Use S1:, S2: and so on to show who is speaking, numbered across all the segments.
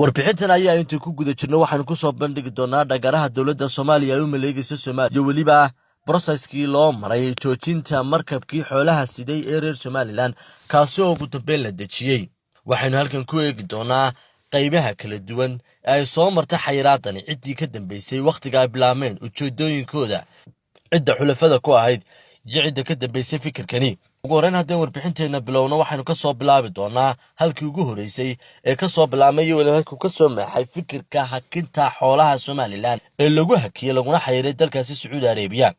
S1: warbixintan ayaa intii ku guda jirno waxaan ku soo bandhigi doonaa dhagaraha dawladda Soomaaliya ay u maleegayso Soomaaliya iyo waliba processkii loo maray joojinta markabkii xoolaha siday ee reer Somaliland kaasi oo ugu dambeyn la dejiyay. waxaynu halkan ku eegi doonaa qaybaha kala duwan ee ay soo martay xayiraadani ciddii ka dambeysay waqtiga ay bilaameen ujeedooyinkooda cidda xulafada ku ahayd iyo cidda ka dambeysay fikirkani. ugu horreyn haddii warbixinteena bilowno waxaynu ka soo bilaabi doonaa halkii ugu horeysay ee ka soo bilaamay iyo waliba halkii ka soo maxay fikirka hakinta xoolaha Somaliland ee lagu hakiyay laguna xayiray dalkaasi Sacuudi Arabiya.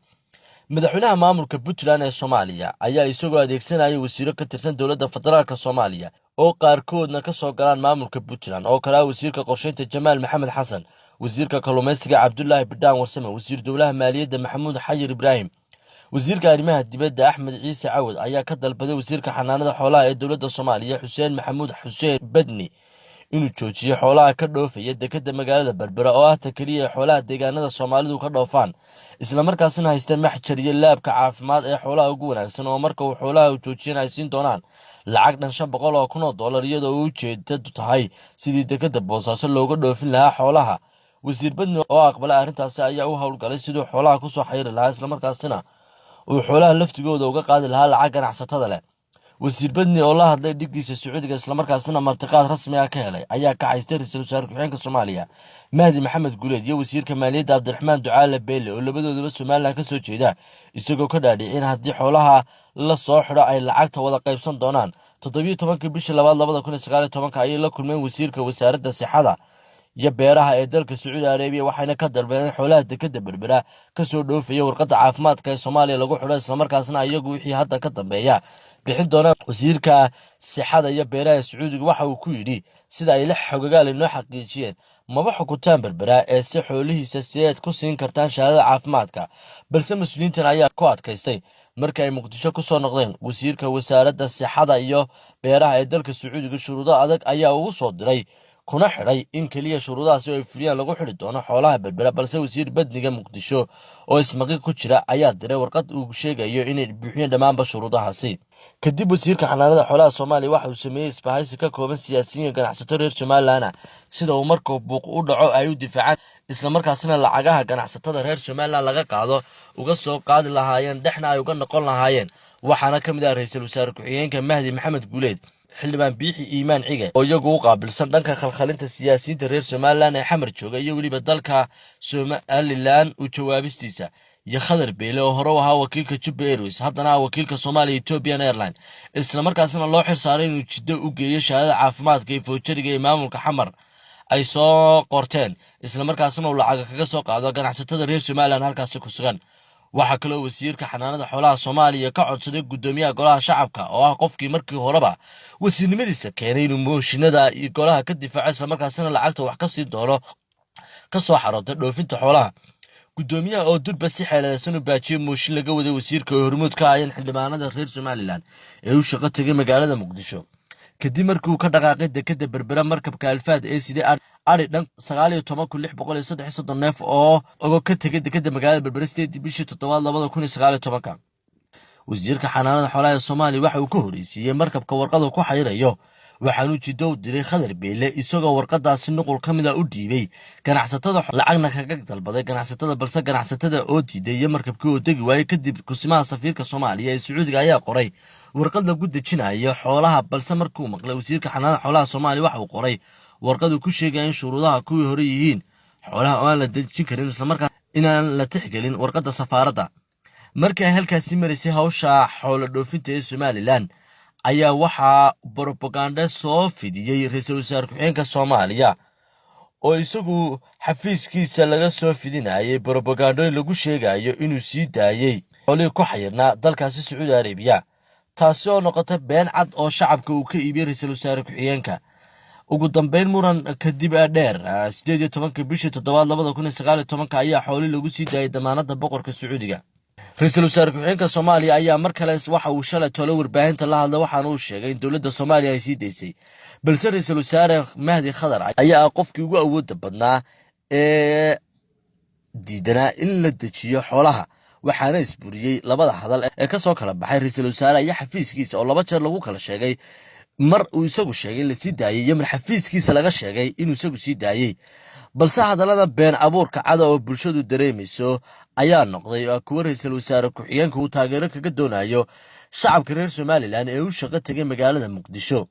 S1: madaxweynaha maamulka Puntland ee Soomaaliya ayaa isagoo adeegsanaya wasiiro ka tirsan dawladda federaalka Soomaaliya oo qaarkoodna ka soo galaan maamulka Puntland oo kala wasiirka qorsheynta Jamaal Maxamed Xasan, wasiirka kalluumaysiga Cabdullaahi Bidhaan Warsame, wasiir dowlaha maaliyadda Maxamuud Xayir Ibraahim, wasiirka arrimaha dibadda Axmed Ciise Cawad ayaa ka dalbaday wasiirka xanaanada xoolaha ee dawladda Soomaaliya Xuseen Maxamuud Xuseen Badni inuu joojiyo xoolaha ka dhoofaya dekedda magaalada Berbera oo ah ta kaliya xoolaha deegaanada Soomaalidu ka dhoofaan isla markaasna haysta maxjar iyo laabka caafimaad ee xoolaha ugu wanaagsan oo marka uu xoolaha joojiyana ay siin doonaan lacag dhan $500,000 iyadoo uu ujeedadu tahay sidii dekedda Boosaaso looga dhoofin lahaa xoolaha. wasiir Badni oo aqbalay arrintaasi ayaa u howlgalay sidii xoolaha ku soo xayiri lahaa isla markaasna uu xoolaha laftigooda uga qaadi lahaa lacag ganacsatada leh. wasiir Badni oo la hadlay dhigiisa Sacuudiga isla markaasna martiqaad rasmi ah ka helay ayaa ka haystay ra'iisul wasaare ku-xigeenka Soomaaliya Mahdi Maxamed Guleed iyo wasiirka maaliyadda Cabdiraxmaan Ducaale Beele oo labadooduba Somaliland ka soo jeeda isagoo ka dhaadhicay in haddii xoolaha la soo xidho ay lacagta wada qaybsan doonaan. 17 bishii 2019 ayay la kulmeen wasiirka wasaaradda sixada iyo beeraha ee dalka Sacuudi Arabiya waxayna ka dalbadeen xoolaha dekedda Berbera ka soo dhoofaya warqadda caafimaadka ee Soomaaliya lagu xidho isla markaasna iyagu wixii hadda ka dambeeya bixin doonaan. wasiirka sixada iyo beeraha ee Sacuudiga waxa uu ku yidhi sida ay la xogagaal inoo xaqiijiyeen maba xukutaan Berbera ee si xoolihiisa sideed ku siin kartaan shahaadada caafimaadka, balse mas'uuliyiintan ayaa ku adkaystay markii ay Muqdisho ku soo noqdeen. wasiirka wasaaradda sixada iyo beeraha ee dalka Sacuudiga shuruudo adag ayaa ugu soo diray kuna xidhay in kaliya shuruudahaasi ay fuliyaan lagu xidhi doono xoolaha Berbera, balse wasiir Badniga Muqdisho oo ismaqi ku jira ayaa diray warqad uu sheegayo inay buuxiyeen dhammaanba shuruudahaasi. kadib wasiirka xanaanada xoolaha Soomaaliya waxa uu sameeyay isbahaysi ka kooban siyaasiyiin iyo ganacsato reer Somaliland sida uu markuu buuq u dhaco ay u difaacaan isla markaasna lacagaha ganacsatada reer Somaliland laga qaado uga soo qaadi lahaayeen dhexna ay uga noqon lahaayeen. waxaana ka mid ah ra'iisul wasaare ku-xigeenka Mahdi Maxamed Guleed, xildhibaan Biixi Iimaan Cige oo iyagu u qaabilsan dhanka khalkhalinta siyaasiyiinta reer Somaliland ee xamar jooga iyo waliba dalka Somaliland u jawaabistiisa, iyo Khadar Beele oo hore u ahaa wakiilka Juba Airways haddana wakiilka Soomaaliya Ethiopian Airlines isla markaasna loo xirsaaray inuu jiddo u geeyo shahaadada caafimaadka ee foojariga ee maamulka xamar ay soo qorteen isla markaasna uu lacag kaga soo qaado ganacsatada reer Somaliland halkaasi ku sugan. waxaa kaloo wasiirka xanaanada xoolaha Soomaaliya ka codsaday gudoomiyaha golaha shacabka oo ah qofkii markii horeba wasiirnimadiisa keenay inuu mooshinada iyo golaha ka difaaco isla markaasna lacagta wax ka sii doono ka soo xarootay dhoofinta xoolaha. gudoomiyaha oo durba si xeeladaysan u baajiyay mooshin laga waday wasiirka oo hormuud ka ahaayeen xildhibaanada reer Somaliland ee u shaqo tagay magaalada Muqdisho kadib markii uu ka dhaqaaqay dekedda Berbera markabka Alfaad ee sidii ari dhan 19,633 neef oo ka tagay dekedda magaalada Berbera 8 bishii 7 2019. wasiirka xanaanada xoolaha Soomaaliya waxa uu ka horeysiiyay markabka warqada ku xayirayo waxaanu jiddo u diray Khadar Beele isagoo warqadaasi nuqul ka mid ah u dhiibay ganacsatada lacagna kaga dalbaday ganacsatada, balse ganacsatada oo diiday iyo markabkii oo degi waayay. kadib kusimaha safiirka Soomaaliya ee Sacuudiga ayaa qoray warqad lagu dejinayo xoolaha, balse markuu maqlay wasiirka xanaanada xoolaha Soomaaliya waxa uu qoray warqad uu ku sheegay in shuruudaha kuwii hore yihiin xoolaha oo aan la dejin karin isla markaas inaan la tixgelin warqadda safaaradda. markii ay halkaasi marisay hawsha xoolo dhoofinta ee Somaliland ayaa waxaa propaganda soo fidiyay ra'iisul wasaare ku-xigeenka Soomaaliya oo isagu xafiiskiisa laga soo fidinayay propaganda lagu sheegayo inuu sii daayay xoolihii ku xayirnaa dalkaasi Sacuudi Arabiya, taasi oo noqotay been cad oo shacabka uu ka iibiyay ra'iisul wasaare ku-xigeenka. ugu dambeyn muran kadib dheer 18 bishii 7 2019 ayaa xoolihii lagu sii daayay damaanadda boqorka Sacuudiga. ra'iisul wasaare ku-xigeenka Soomaaliya ayaa mar kale waxa uu shalay tolo warbaahinta la hadlay waxaana uu sheegay in dawladda Soomaaliya ay sii daysay, balse ra'iisul wasaare Mahdi Khadar ayaa qofkii ugu awoodda badnaa ee diidana in la dejiyo xoolaha, waxaana isburiyay labada hadal ee ka soo kala baxay ra'iisul wasaare iyo xafiiskiisa oo laba jeer lagu kala sheegay mar uu isagu sheegay in la sii daayay iyo mar xafiiskiisa laga sheegay inuu isagu sii daayay. balse hadallada been abuurka cada oo bulshadu dareemayso ayaa noqday kuwa ra'iisul wasaare ku-xigeenka uu taageero kaga doonayo shacabka reer Somaliland ee u shaqo tagay magaalada Muqdisho.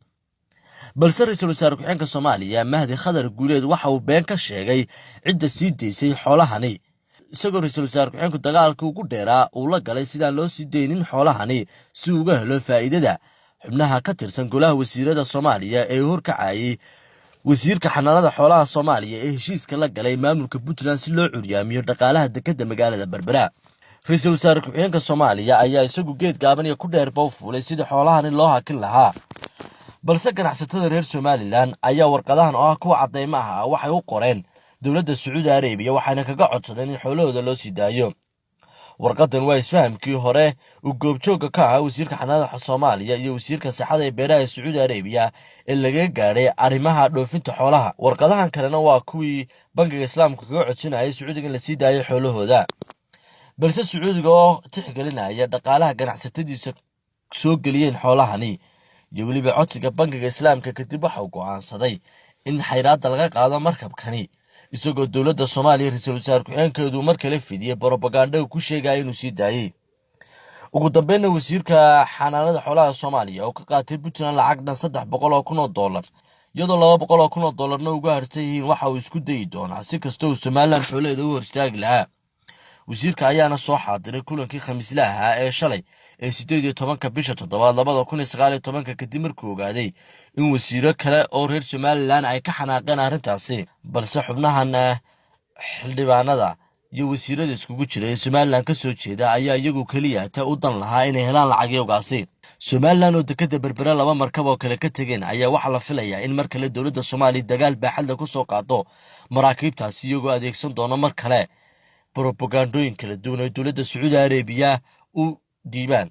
S1: balse ra'iisul wasaare ku-xigeenka Soomaaliya Mahdi Khadar Guuleed waxa uu been ka sheegay cidda sii deysay xoolahani, isagoo ra'iisul wasaare ku-xigeenku dagaalka ugu dheeraa uu la galay sidaan loo sii deynin xoolahani si uu uga helo faa'iidada xubnaha ka tirsan golaha wasiirada Soomaaliya ee horkacayay wasiirka xanaanada xoolaha Soomaaliya ee heshiiska la galay maamulka Puntland si loo curyaamiyo dhaqaalaha dekedda magaalada Berbera. ra'iisul wasaare ku-xigeenka Soomaaliya ayaa isagu geed gaaban iyo ku dheerba u fuulay sidii xoolahani loo hakin lahaa, balse ganacsatada reer Somaliland ayaa warqadahan oo ah kuwa cadeymaha waxay u qoreen dowladda Sacuudi Arabiya waxayna kaga codsadeen in xoolahooda loo sii daayo. warqadan waa isfahamkii hore uu goobjooga ka ahaa wasiirka xanaanada Soomaaliya iyo wasiirka saxada ee beeraha Sacuudi Arabiya ee laga gaaray arrimaha dhoofinta xoolaha. warqadahan kalena waa kuwii bangiga Islaamka kaga codsanayay Sacuudiga in la sii daayo xoolahooda, balse Sacuudiga oo tixgelinaya dhaqaalaha ganacsatadiisa soo geliyeen xoolahani iyo weliba codsiga bangiga Islaamka kadib waxa uu go'aansaday in xayiraadda laga qaado markabkani, isagoo dowladda Soomaaliya ra'iisul wasaare ku-xigeenkeedu mar kale fidiyay propaganda ku sheegay inuu sii daayay. ugu dambeynna wasiirka xanaanada xoolaha Soomaaliya oo ka qaatay Puntland lacag dhan $300,000 iyadoo $200,000 uga harsan yihiin waxa uu isku dayi doonaa si kasta oo Somaliland xoolaheeda u hor istaagi lahaa. wasiirka ayaana soo xaadiray kulankii khamiislaha ee shalay ee 18 bisha 7 2019 kadib markii uu ogaaday in wasiiro kale oo reer Somaliland ay ka xanaaqeen arrintaasi, balse xubnahan xildhibaanada iyo wasiirada iskugu jira ee Somaliland ka soo jeeda ayaa iyagu kaliya u dan lahaa inay helaan lacagyogaasi. Somaliland oo dekedda Berbera laba markab oo kale ka tageen ayaa waxa la filayaa in mar kale dowladda Soomaaliya dagaal baaxad ku soo qaado maraakiibtaasi iyagoo adeegsan doona mar kale propagandooyin kala duwan oo dowladda Sacuudi Arabiya u diibaan.